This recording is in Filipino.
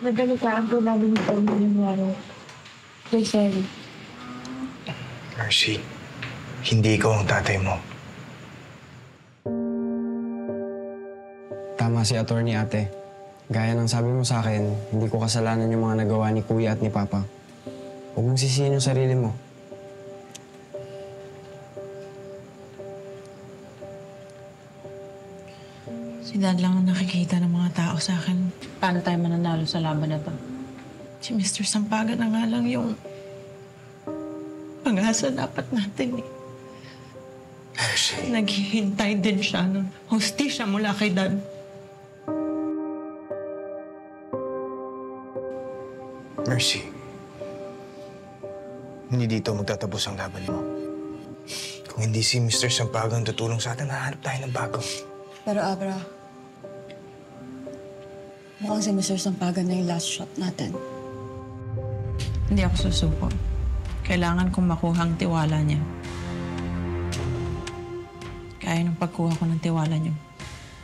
Nagalitaan po namin yung nangyari. Kay Sally. Mercy, hindi ikaw ang tatay mo. Tama si attorney ate. Gaya ng sabi mo sa akin, hindi ko kasalanan yung mga nagawa ni Kuya at ni Papa. Huwag mong sisihin yung sarili mo. Si Dad lang ang nakikita ng mga tao sa akin. Paano tayo mananalo sa laban na to? Si Mr. Sampagan na nga lang yung pag-asa dapat natin eh. Mercy. Naghihintay din siya ng hostisya mula kay Dad. Mercy. Hindi dito magtatapos ang laban mo. Kung hindi si Mr. Sampagan tutulong sa atin, hahanap tayo ng bago. Pero Abra, mukhang si Mr. Sampagan na yung last shot natin. Hindi ako susuko. Kailangan kong makuha ang tiwala niya. Kaya nung pagkuha ko ng tiwala niyo,